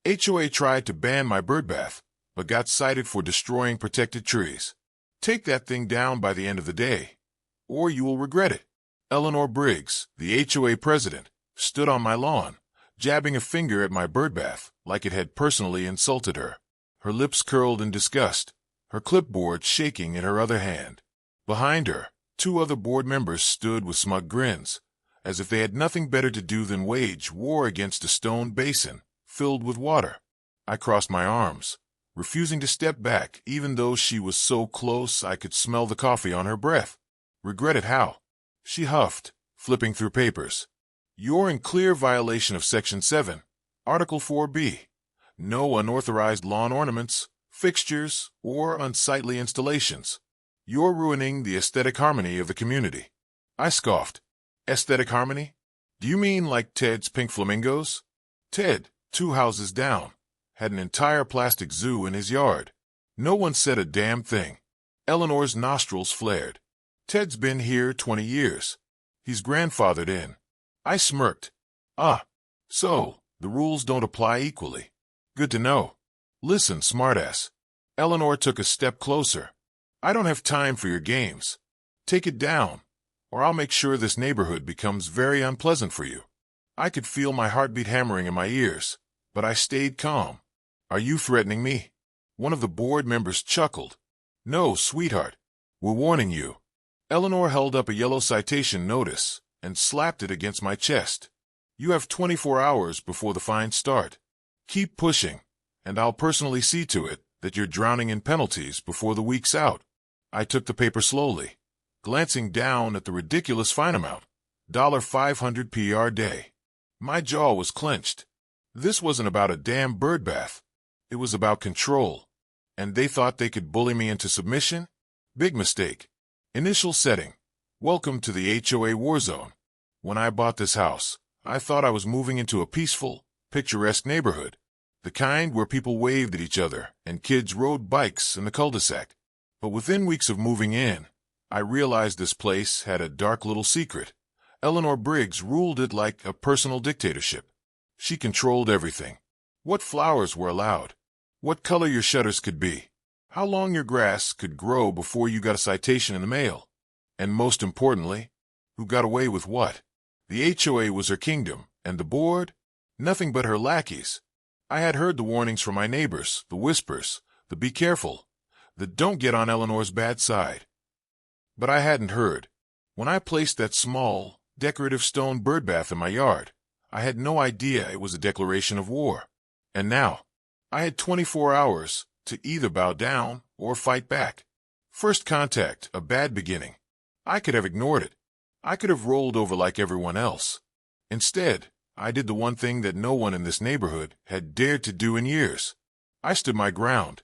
HOA tried to ban my birdbath, but got cited for destroying protected trees. Take that thing down by the end of the day, or you will regret it. Eleanor Briggs, the HOA president, stood on my lawn, jabbing a finger at my birdbath like it had personally insulted her. Her lips curled in disgust, her clipboard shaking in her other hand. Behind her, 2 other board members stood with smug grins, as if they had nothing better to do than wage war against a stone basin filled with water. I crossed my arms, refusing to step back even though she was so close I could smell the coffee on her breath. Regret it how? She huffed, flipping through papers. You're in clear violation of Section 7, Article 4B. No unauthorized lawn ornaments, fixtures, or unsightly installations. You're ruining the aesthetic harmony of the community. I scoffed. Aesthetic harmony? Do you mean like Ted's pink flamingos? Ted, 2 houses down, had an entire plastic zoo in his yard. No one said a damn thing. Eleanor's nostrils flared. Ted's been here 20 years. He's grandfathered in. I smirked. Ah, so the rules don't apply equally. Good to know. Listen, smartass. Eleanor took a step closer. I don't have time for your games. Take it down, or I'll make sure this neighborhood becomes very unpleasant for you. I could feel my heartbeat hammering in my ears, but I stayed calm. Are you threatening me? One of the board members chuckled. No, sweetheart. We're warning you. Eleanor held up a yellow citation notice and slapped it against my chest. You have 24 hours before the fines start. Keep pushing, and I'll personally see to it that you're drowning in penalties before the week's out. I took the paper slowly, glancing down at the ridiculous fine amount, $500 per day. My jaw was clenched. This wasn't about a damn birdbath. It was about control. And they thought they could bully me into submission? Big mistake. Initial setting. Welcome to the HOA war zone. When I bought this house, I thought I was moving into a peaceful, picturesque neighborhood. The kind where people waved at each other and kids rode bikes in the cul-de-sac. But within weeks of moving in, I realized this place had a dark little secret. Eleanor Briggs ruled it like a personal dictatorship. She controlled everything. What flowers were allowed, what color your shutters could be, how long your grass could grow before you got a citation in the mail, and most importantly, who got away with what. The HOA was her kingdom, and the board? Nothing but her lackeys. I had heard the warnings from my neighbors, the whispers, the be careful, the don't get on Eleanor's bad side. But I hadn't heard. When I placed that small, decorative stone birdbath in my yard, I had no idea it was a declaration of war. And now, I had 24 hours to either bow down or fight back. First contact, a bad beginning. I could have ignored it. I could have rolled over like everyone else. Instead, I did the one thing that no one in this neighborhood had dared to do in years. I stood my ground.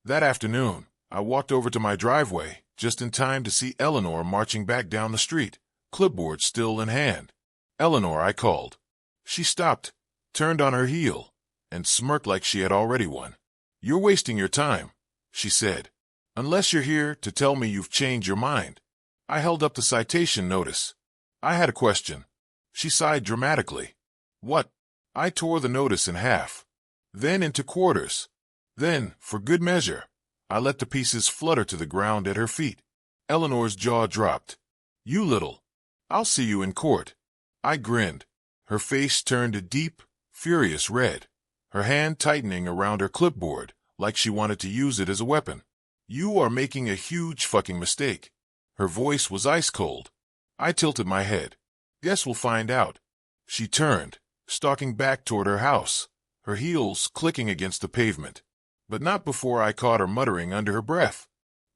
That afternoon, I walked over to my driveway just in time to see Eleanor marching back down the street, clipboard still in hand. Eleanor, I called. She stopped, turned on her heel, and smirked like she had already won. You're wasting your time, she said, unless you're here to tell me you've changed your mind. I held up the citation notice. I had a question. She sighed dramatically. What? I tore the notice in half, then into quarters. Then, for good measure, I let the pieces flutter to the ground at her feet. Eleanor's jaw dropped. You little. I'll see you in court. I grinned. Her face turned a deep, furious red, her hand tightening around her clipboard like she wanted to use it as a weapon. You are making a huge fucking mistake. Her voice was ice cold. I tilted my head. Guess we'll find out. She turned, stalking back toward her house, her heels clicking against the pavement. But not before I caught her muttering under her breath.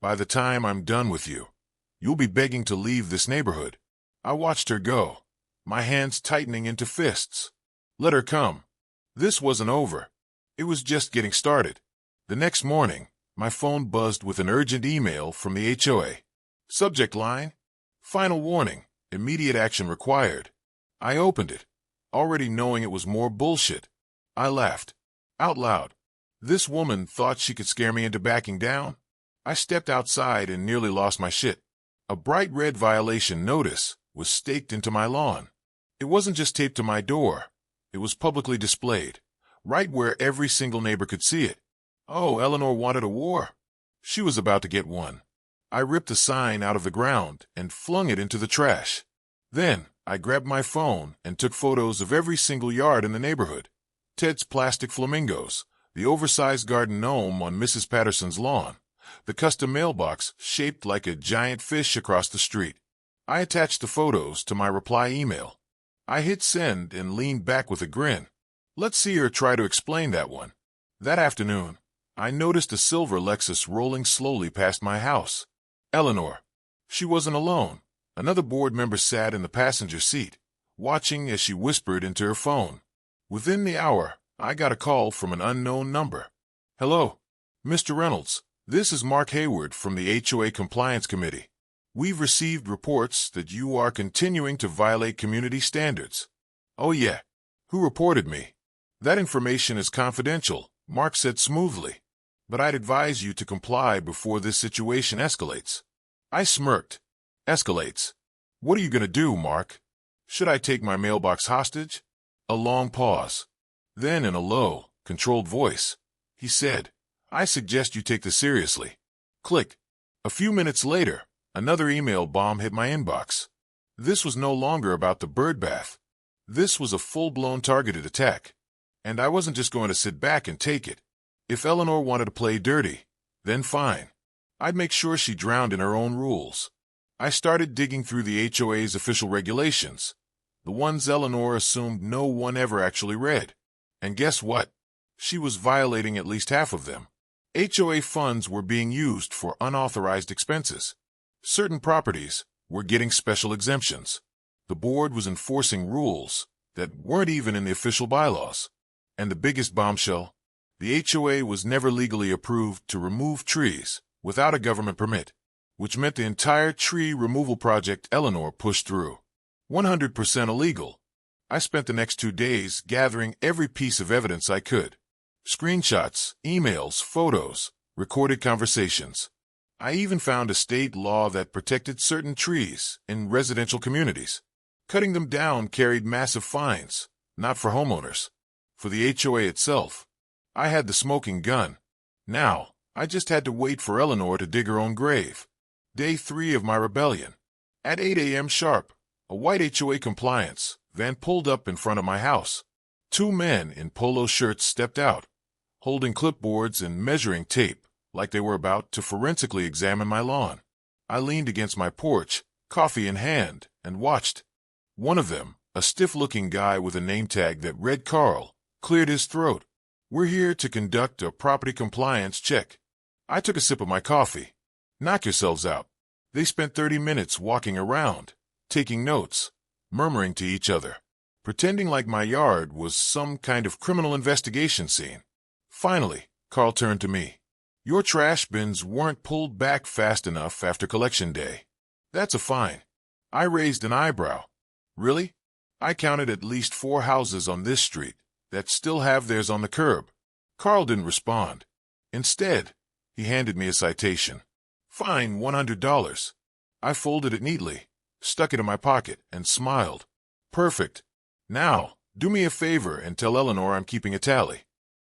By the time I'm done with you, you'll be begging to leave this neighborhood. I watched her go, my hands tightening into fists. Let her come. This wasn't over. It was just getting started. The next morning, my phone buzzed with an urgent email from the HOA. Subject line: Final warning, immediate action required. I opened it, already knowing it was more bullshit. I laughed. Out loud. This woman thought she could scare me into backing down? I stepped outside and nearly lost my shit. A bright red violation notice was staked into my lawn. It wasn't just taped to my door. It was publicly displayed, right where every single neighbor could see it. Oh, Eleanor wanted a war. She was about to get one. I ripped the sign out of the ground and flung it into the trash. Then, I grabbed my phone and took photos of every single yard in the neighborhood. Ted's plastic flamingos, the oversized garden gnome on Mrs. Patterson's lawn, the custom mailbox shaped like a giant fish across the street. I attached the photos to my reply email. I hit send and leaned back with a grin. Let's see her try to explain that one. That afternoon, I noticed a silver Lexus rolling slowly past my house. Eleanor. She wasn't alone. Another board member sat in the passenger seat, watching as she whispered into her phone. Within the hour, I got a call from an unknown number. Hello, Mr. Reynolds. This is Mark Hayward from the HOA Compliance Committee. We've received reports that you are continuing to violate community standards. Oh yeah. Who reported me? That information is confidential, Mark said smoothly. But I'd advise you to comply before this situation escalates. I smirked. Escalates? What are you going to do, Mark? Should I take my mailbox hostage? A long pause. Then in a low, controlled voice, he said, I suggest you take this seriously. Click. A few minutes later, another email bomb hit my inbox. This was no longer about the Birdbath. This was a full-blown targeted attack. And I wasn't just going to sit back and take it. If Eleanor wanted to play dirty, then fine. I'd make sure she drowned in her own rules. I started digging through the HOA's official regulations, the ones Eleanor assumed no one ever actually read. And guess what? She was violating at least half of them. HOA funds were being used for unauthorized expenses. Certain properties were getting special exemptions. The board was enforcing rules that weren't even in the official bylaws. And the biggest bombshell, the HOA was never legally approved to remove trees without a government permit, which meant the entire tree removal project Eleanor pushed through. 100% illegal. I spent the next 2 days gathering every piece of evidence I could. Screenshots, emails, photos, recorded conversations. I even found a state law that protected certain trees in residential communities. Cutting them down carried massive fines, not for homeowners. For the HOA itself, I had the smoking gun. Now, I just had to wait for Eleanor to dig her own grave. Day 3 of my rebellion. At 8 a.m. sharp, a white HOA compliance van pulled up in front of my house. 2 men in polo shirts stepped out, holding clipboards and measuring tape like they were about to forensically examine my lawn. I leaned against my porch, coffee in hand, and watched. One of them, a stiff-looking guy with a name tag that read Carl, cleared his throat. We're here to conduct a property compliance check. I took a sip of my coffee. Knock yourselves out. They spent 30 minutes walking around, taking notes, murmuring to each other, pretending like my yard was some kind of criminal investigation scene. Finally, Carl turned to me. Your trash bins weren't pulled back fast enough after collection day. That's a fine. I raised an eyebrow. Really? I counted at least 4 houses on this street that still have theirs on the curb. Carl didn't respond. Instead, he handed me a citation. Fine, $100. I folded it neatly, stuck it in my pocket, and smiled. Perfect. Now, do me a favor and tell Eleanor I'm keeping a tally.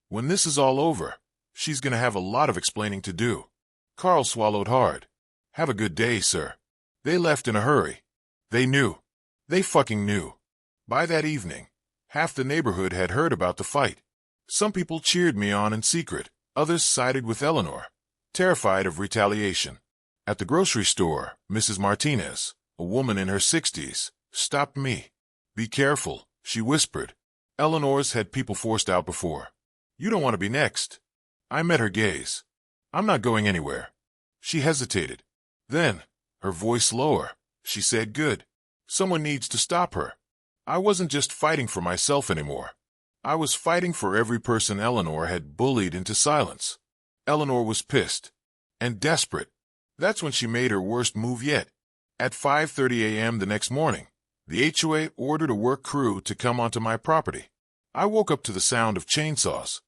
When this is all over, she's going to have a lot of explaining to do. Carl swallowed hard. Have a good day, sir. They left in a hurry. They knew. They fucking knew. By that evening, half the neighborhood had heard about the fight. Some people cheered me on in secret. Others sided with Eleanor, terrified of retaliation. At the grocery store, Mrs. Martinez, a woman in her 60s, stopped me. Be careful, she whispered. Eleanor's had people forced out before. You don't want to be next. I met her gaze. I'm not going anywhere. She hesitated. Then, her voice lower, she said, good. Someone needs to stop her. I wasn't just fighting for myself anymore. I was fighting for every person Eleanor had bullied into silence. Eleanor was pissed and desperate. That's when she made her worst move yet. At 5:30 a.m. the next morning, the HOA ordered a work crew to come onto my property. I woke up to the sound of chainsaws.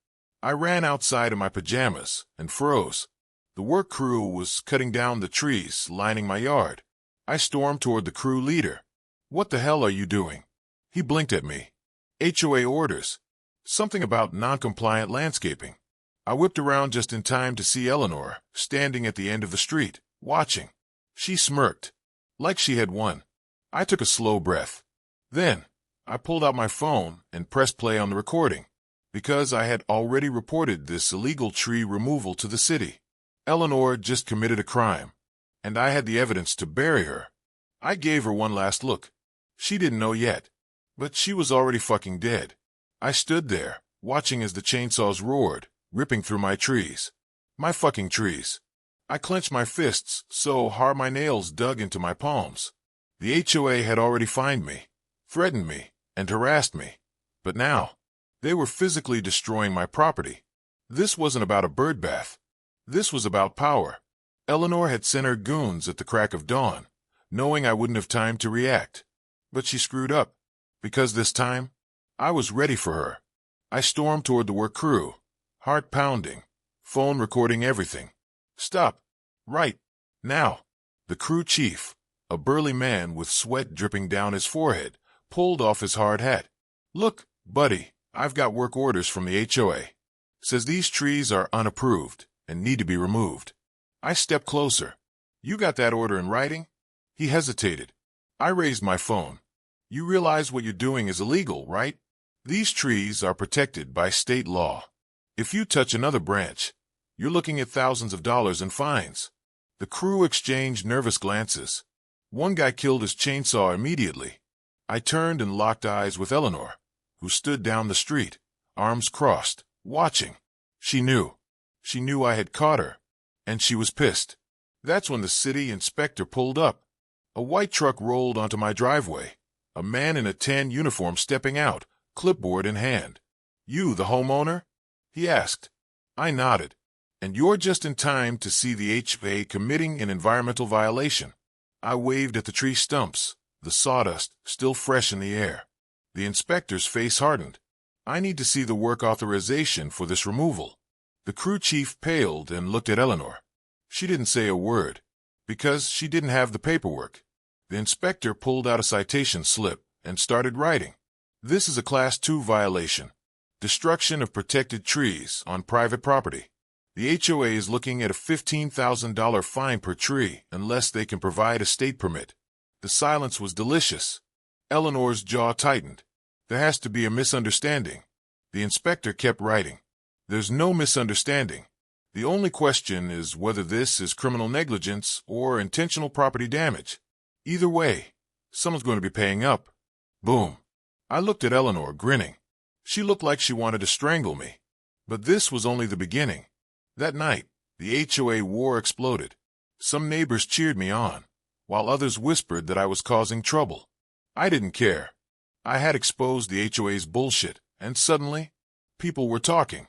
I ran outside in my pajamas and froze. The work crew was cutting down the trees lining my yard. I stormed toward the crew leader. What the hell are you doing? He blinked at me. HOA orders. Something about non-compliant landscaping. I whipped around just in time to see Eleanor standing at the end of the street, watching. She smirked, like she had won. I took a slow breath. Then, I pulled out my phone and pressed play on the recording, because I had already reported this illegal tree removal to the city. Eleanor just committed a crime, and I had the evidence to bury her. I gave her one last look. She didn't know yet, but she was already fucking dead. I stood there, watching as the chainsaws roared, ripping through my trees. My fucking trees. I clenched my fists so hard my nails dug into my palms. The HOA had already fined me, threatened me, and harassed me. But now, they were physically destroying my property. This wasn't about a birdbath. This was about power. Eleanor had sent her goons at the crack of dawn, knowing I wouldn't have time to react. But she screwed up, because this time, I was ready for her. I stormed toward the work crew, heart pounding, phone recording everything. Stop. Right. Now. The crew chief, a burly man with sweat dripping down his forehead, pulled off his hard hat. Look, buddy, I've got work orders from the HOA. Says these trees are unapproved and need to be removed. I stepped closer. You got that order in writing? He hesitated. I raised my phone. You realize what you're doing is illegal, right? These trees are protected by state law. If you touch another branch, you're looking at thousands of dollars in fines. The crew exchanged nervous glances. One guy killed his chainsaw immediately. I turned and locked eyes with Eleanor, who stood down the street, arms crossed, watching. She knew. She knew I had caught her, and she was pissed. That's when the city inspector pulled up. A white truck rolled onto my driveway, a man in a tan uniform stepping out, clipboard in hand. You the homeowner? He asked. I nodded. And you're just in time to see the HOA committing an environmental violation. I waved at the tree stumps, the sawdust still fresh in the air. The inspector's face hardened. I need to see the work authorization for this removal. The crew chief paled and looked at Eleanor. She didn't say a word, because she didn't have the paperwork. The inspector pulled out a citation slip and started writing. This is a Class 2 violation. Destruction of protected trees on private property. The HOA is looking at a $15,000 fine per tree unless they can provide a state permit. The silence was delicious. Eleanor's jaw tightened. There has to be a misunderstanding. The inspector kept writing. There's no misunderstanding. The only question is whether this is criminal negligence or intentional property damage. Either way, someone's going to be paying up. Boom. I looked at Eleanor, grinning. She looked like she wanted to strangle me. But this was only the beginning. That night, the HOA war exploded. Some neighbors cheered me on, while others whispered that I was causing trouble. I didn't care. I had exposed the HOA's bullshit, and suddenly, people were talking.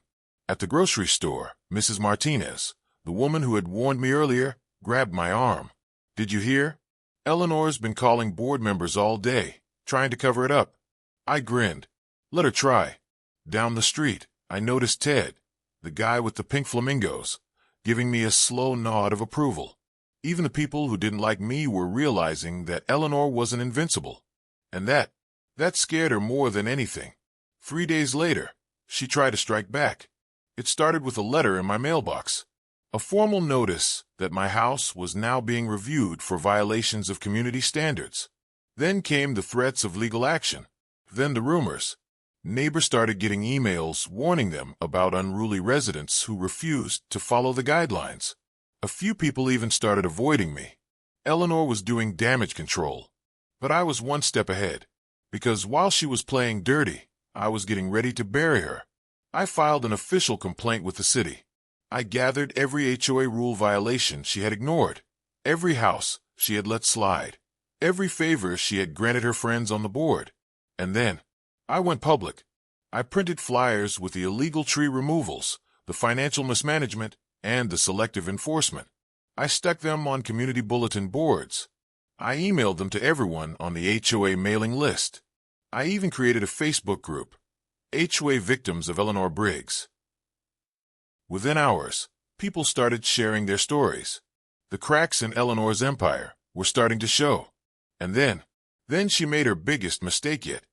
At the grocery store, Mrs. Martinez, the woman who had warned me earlier, grabbed my arm. Did you hear? Eleanor's been calling board members all day, trying to cover it up. I grinned. Let her try. Down the street, I noticed Ted, the guy with the pink flamingos, giving me a slow nod of approval. Even the people who didn't like me were realizing that Eleanor wasn't invincible. And that scared her more than anything. 3 days later, she tried to strike back. It started with a letter in my mailbox. A formal notice that my house was now being reviewed for violations of community standards. Then came the threats of legal action. Then the rumors. Neighbors started getting emails warning them about unruly residents who refused to follow the guidelines. A few people even started avoiding me. Eleanor was doing damage control. But I was one step ahead. Because while she was playing dirty, I was getting ready to bury her. I filed an official complaint with the city. I gathered every HOA rule violation she had ignored, every house she had let slide, every favor she had granted her friends on the board. And then, I went public. I printed flyers with the illegal tree removals, the financial mismanagement, and the selective enforcement. I stuck them on community bulletin boards. I emailed them to everyone on the HOA mailing list. I even created a Facebook group, HOA Victims of Eleanor Briggs. Within hours, people started sharing their stories. The cracks in Eleanor's empire were starting to show. And then she made her biggest mistake yet.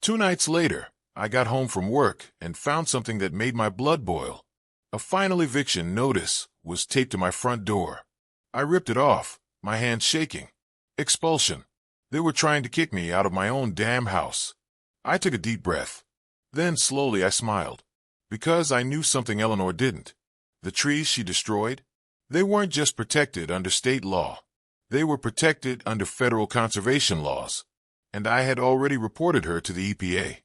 2 nights later, I got home from work and found something that made my blood boil. A final eviction notice was taped to my front door. I ripped it off, my hands shaking. Expulsion. They were trying to kick me out of my own damn house. I took a deep breath. Then slowly I smiled. Because I knew something Eleanor didn't. The trees she destroyed? They weren't just protected under state law. They were protected under federal conservation laws. And I had already reported her to the EPA.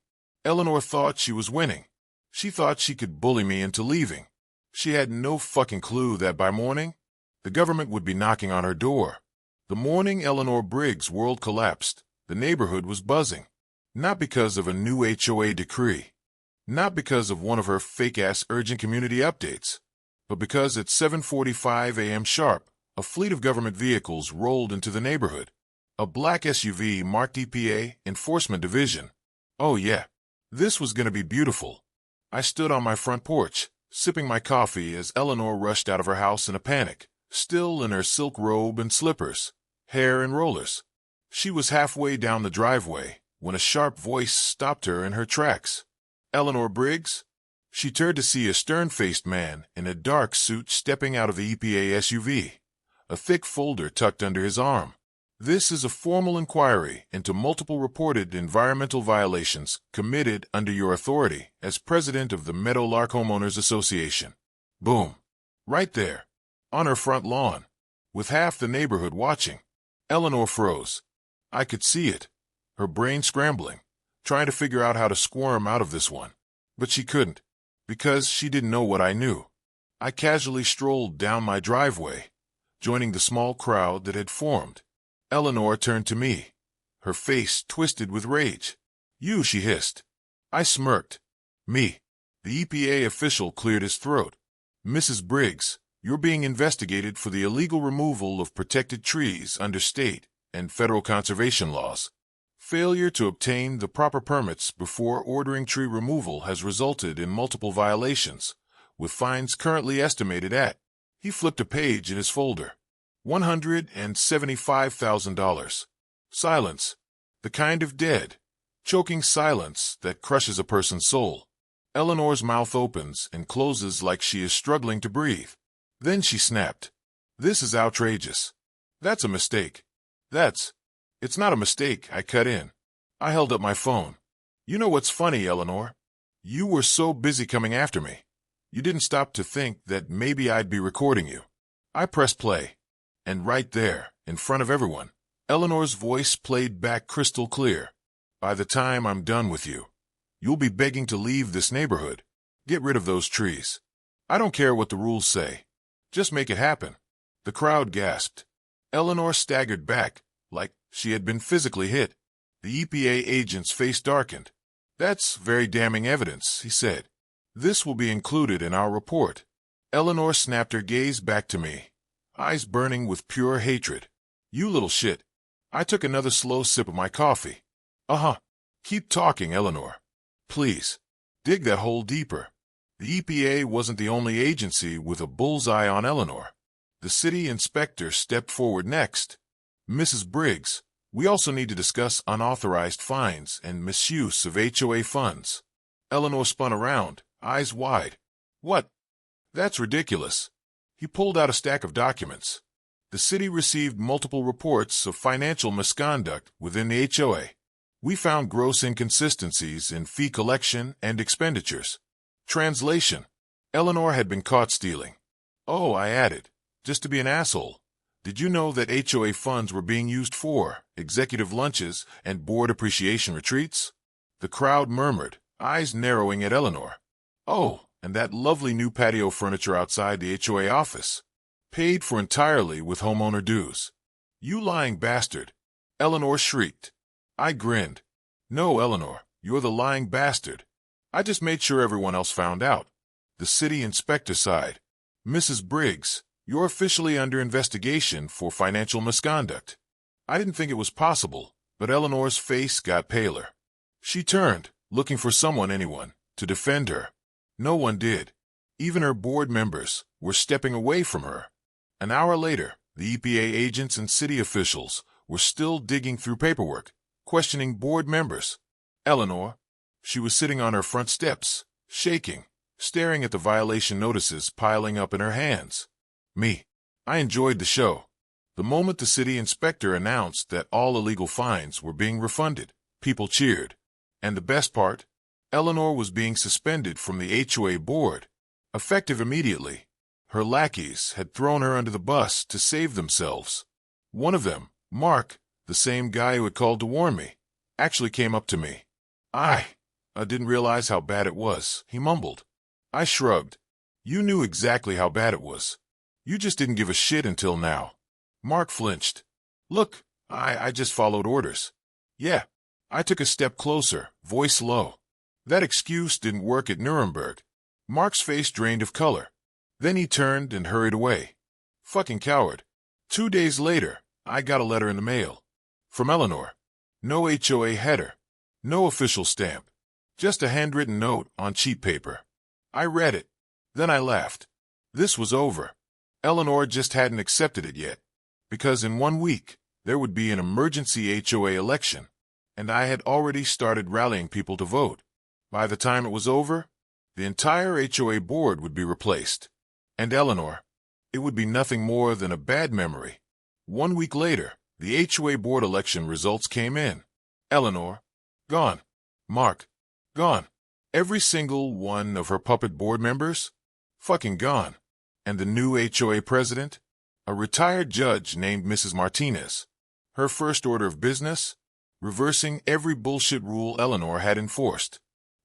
Eleanor thought she was winning. She thought she could bully me into leaving. She had no fucking clue that by morning, the government would be knocking on her door. The morning Eleanor Briggs' world collapsed, the neighborhood was buzzing. Not because of a new HOA decree. Not because of one of her fake-ass urgent community updates. But because at 7:45 a.m. sharp, a fleet of government vehicles rolled into the neighborhood. A black SUV marked EPA Enforcement Division. Oh yeah, this was going to be beautiful. I stood on my front porch, sipping my coffee as Eleanor rushed out of her house in a panic, still in her silk robe and slippers, hair and rollers. She was halfway down the driveway when a sharp voice stopped her in her tracks. Eleanor Briggs? She turned to see a stern-faced man in a dark suit stepping out of the EPA SUV, a thick folder tucked under his arm. This is a formal inquiry into multiple reported environmental violations committed under your authority as president of the Meadowlark Homeowners Association. Boom. Right there. On her front lawn. With half the neighborhood watching. Eleanor froze. I could see it. Her brain scrambling, trying to figure out how to squirm out of this one. But she couldn't. Because she didn't know what I knew. I casually strolled down my driveway, joining the small crowd that had formed. Eleanor turned to me, her face twisted with rage. You, she hissed. I smirked. Me. The EPA official cleared his throat. Mrs. Briggs, you're being investigated for the illegal removal of protected trees under state and federal conservation laws. Failure to obtain the proper permits before ordering tree removal has resulted in multiple violations, with fines currently estimated at. He flipped a page in his folder. $175,000. Silence. The kind of dead, choking silence that crushes a person's soul. Eleanor's mouth opens and closes like she is struggling to breathe. Then she snapped. This is outrageous. That's a mistake. It's not a mistake, I cut in. I held up my phone. You know what's funny, Eleanor? You were so busy coming after me. You didn't stop to think that maybe I'd be recording you. I pressed play. And right there, in front of everyone, Eleanor's voice played back crystal clear. By the time I'm done with you, you'll be begging to leave this neighborhood. Get rid of those trees. I don't care what the rules say. Just make it happen. The crowd gasped. Eleanor staggered back, like she had been physically hit. The EPA agent's face darkened. That's very damning evidence, he said. This will be included in our report. Eleanor snapped her gaze back to me, eyes burning with pure hatred. You little shit. I took another slow sip of my coffee. Keep talking, Eleanor. Please. Dig that hole deeper. The EPA wasn't the only agency with a bullseye on Eleanor. The city inspector stepped forward next. Mrs. Briggs, we also need to discuss unauthorized fines and misuse of HOA funds. Eleanor spun around, eyes wide. What? That's ridiculous. He pulled out a stack of documents. The city received multiple reports of financial misconduct within the HOA. We found gross inconsistencies in fee collection and expenditures. Translation. Eleanor had been caught stealing. Oh, I added, just to be an asshole. Did you know that HOA funds were being used for executive lunches and board appreciation retreats? The crowd murmured, eyes narrowing at Eleanor. Oh, and that lovely new patio furniture outside the HOA office. Paid for entirely with homeowner dues. You lying bastard. Eleanor shrieked. I grinned. No, Eleanor, you're the lying bastard. I just made sure everyone else found out. The city inspector sighed. Mrs. Briggs, you're officially under investigation for financial misconduct. I didn't think it was possible, but Eleanor's face got paler. She turned, looking for anyone, to defend her. No one did. Even her board members were stepping away from her. An hour later, the EPA agents and city officials were still digging through paperwork, questioning board members. Eleanor. She was sitting on her front steps, shaking, staring at the violation notices piling up in her hands. Me. I enjoyed the show. The moment the city inspector announced that all illegal fines were being refunded, people cheered. And the best part? Eleanor was being suspended from the HOA board, effective immediately. Her lackeys had thrown her under the bus to save themselves. One of them, Mark, the same guy who had called to warn me, actually came up to me. I didn't realize how bad it was, he mumbled. I shrugged. You knew exactly how bad it was. You just didn't give a shit until now. Mark flinched. Look, I just followed orders. Yeah. I took a step closer, voice low. That excuse didn't work at Nuremberg. Mark's face drained of color. Then he turned and hurried away. Fucking coward. 2 days later, I got a letter in the mail. From Eleanor. No HOA header. No official stamp. Just a handwritten note on cheap paper. I read it. Then I laughed. This was over. Eleanor just hadn't accepted it yet. Because in 1 week, there would be an emergency HOA election, and I had already started rallying people to vote. By the time it was over, the entire HOA board would be replaced. And Eleanor, it would be nothing more than a bad memory. 1 week later, the HOA board election results came in. Eleanor, gone. Mark, gone. Every single one of her puppet board members, fucking gone. And the new HOA president? A retired judge named Mrs. Martinez. Her first order of business? Reversing every bullshit rule Eleanor had enforced.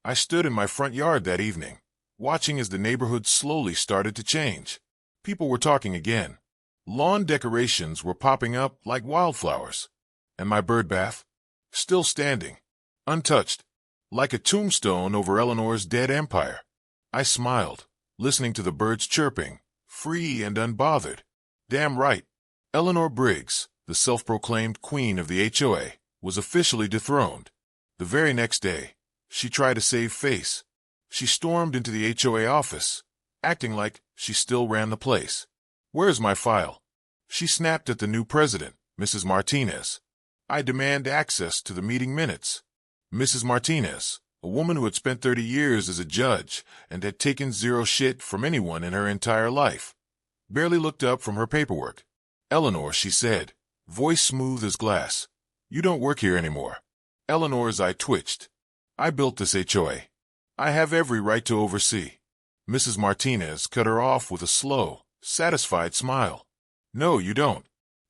I stood in my front yard that evening, watching as the neighborhood slowly started to change. People were talking again. Lawn decorations were popping up like wildflowers. And my birdbath? Still standing. Untouched. Like a tombstone over Eleanor's dead empire. I smiled, listening to the birds chirping, free and unbothered. Damn right. Eleanor Briggs, the self-proclaimed queen of the HOA, was officially dethroned. The very next day, she tried to save face. She stormed into the HOA office, acting like she still ran the place. Where's my file? She snapped at the new president, Mrs. Martinez. I demand access to the meeting minutes. Mrs. Martinez, a woman who had spent 30 years as a judge and had taken zero shit from anyone in her entire life, barely looked up from her paperwork. Eleanor, she said, voice smooth as glass. You don't work here anymore. Eleanor's eye twitched. I built this HOA. I have every right to oversee. Mrs. Martinez cut her off with a slow, satisfied smile. No, you don't.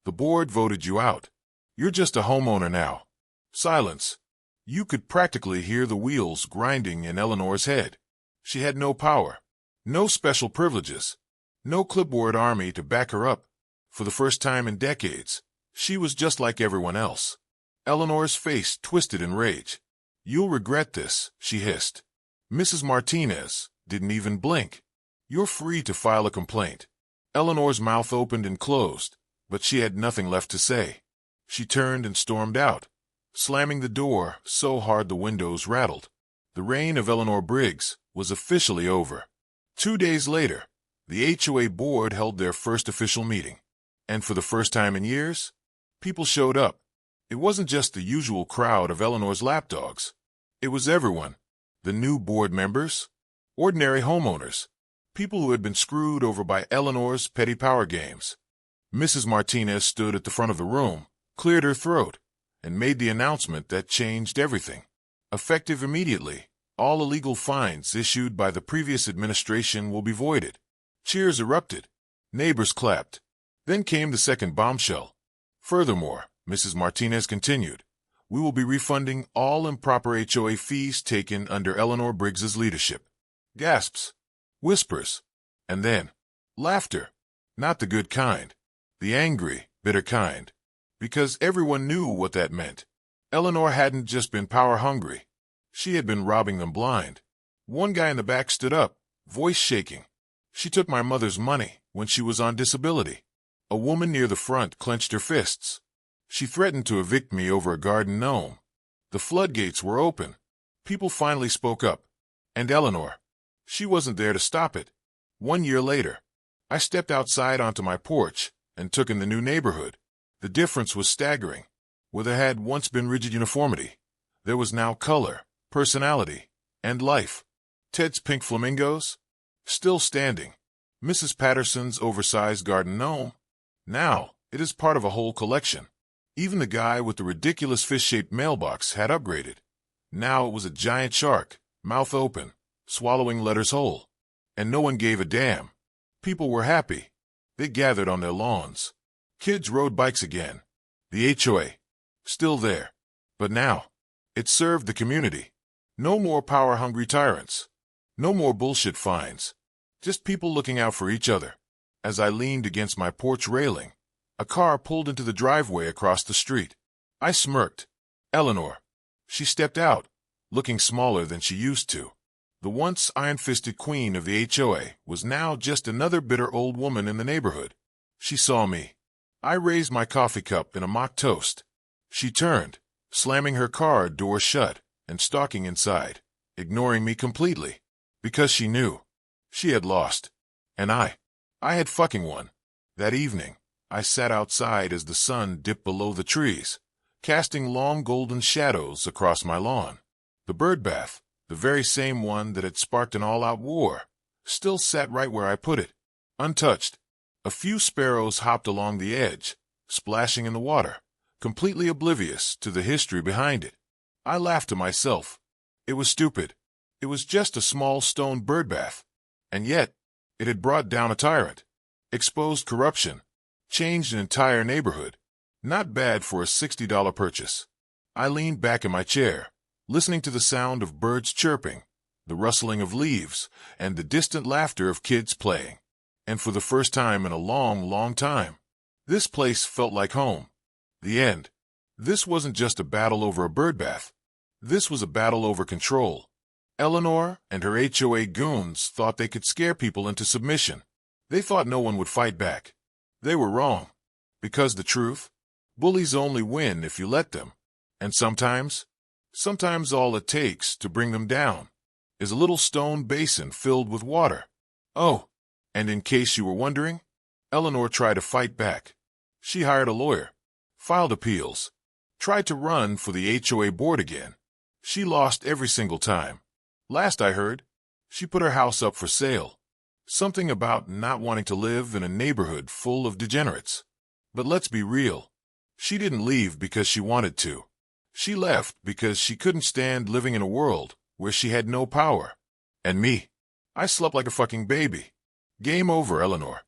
The board voted you out. You're just a homeowner now. Silence. You could practically hear the wheels grinding in Eleanor's head. She had no power, no special privileges, no clipboard army to back her up. For the first time in decades, she was just like everyone else. Eleanor's face twisted in rage. You'll regret this, she hissed. Mrs. Martinez didn't even blink. You're free to file a complaint. Eleanor's mouth opened and closed, but she had nothing left to say. She turned and stormed out, slamming the door so hard the windows rattled. The reign of Eleanor Briggs was officially over. 2 days later, the HOA board held their first official meeting. And for the first time in years, people showed up. It wasn't just the usual crowd of Eleanor's lapdogs. It was everyone. The new board members, ordinary homeowners, people who had been screwed over by Eleanor's petty power games. Mrs. Martinez stood at the front of the room, cleared her throat, and made the announcement that changed everything. Effective immediately, all illegal fines issued by the previous administration will be voided. Cheers erupted. Neighbors clapped. Then came the second bombshell. Furthermore, Mrs. Martinez continued, we will be refunding all improper HOA fees taken under Eleanor Briggs's leadership. Gasps. Whispers. And then, laughter. Not the good kind. The angry, bitter kind. Because everyone knew what that meant. Eleanor hadn't just been power-hungry. She had been robbing them blind. One guy in the back stood up, voice shaking. She took my mother's money when she was on disability. A woman near the front clenched her fists. She threatened to evict me over a garden gnome. The floodgates were open. People finally spoke up. And Eleanor. She wasn't there to stop it. 1 year later, I stepped outside onto my porch and took in the new neighborhood. The difference was staggering. Where there had once been rigid uniformity, there was now color, personality, and life. Ted's pink flamingos? Still standing. Mrs. Patterson's oversized garden gnome? Now, it is part of a whole collection. Even the guy with the ridiculous fish-shaped mailbox had upgraded. Now it was a giant shark, mouth open, swallowing letters whole. And no one gave a damn. People were happy. They gathered on their lawns. Kids rode bikes again. The HOA. Still there. But now, it served the community. No more power-hungry tyrants. No more bullshit fines. Just people looking out for each other. As I leaned against my porch railing, a car pulled into the driveway across the street. I smirked. Eleanor. She stepped out, looking smaller than she used to. The once iron-fisted queen of the HOA was now just another bitter old woman in the neighborhood. She saw me. I raised my coffee cup in a mock toast. She turned, slamming her car door shut and stalking inside, ignoring me completely. Because she knew. She had lost. And I had fucking won. That evening, I sat outside as the sun dipped below the trees, casting long golden shadows across my lawn. The birdbath, the very same one that had sparked an all-out war, still sat right where I put it, untouched. A few sparrows hopped along the edge, splashing in the water, completely oblivious to the history behind it. I laughed to myself. It was stupid. It was just a small stone birdbath. And yet, it had brought down a tyrant, exposed corruption, changed an entire neighborhood. Not bad for a $60 purchase. I leaned back in my chair, listening to the sound of birds chirping, the rustling of leaves, and the distant laughter of kids playing. And for the first time in a long, long time, this place felt like home. The end. This wasn't just a battle over a birdbath. This was a battle over control. Eleanor and her HOA goons thought they could scare people into submission. They thought no one would fight back. They were wrong. Because the truth? Bullies only win if you let them. And sometimes all it takes to bring them down is a little stone basin filled with water. Oh, and in case you were wondering, Eleanor tried to fight back. She hired a lawyer, filed appeals, tried to run for the HOA board again. She lost every single time. Last I heard, she put her house up for sale. Something about not wanting to live in a neighborhood full of degenerates. But let's be real. She didn't leave because she wanted to. She left because she couldn't stand living in a world where she had no power. And me, I slept like a fucking baby. Game over, Eleanor.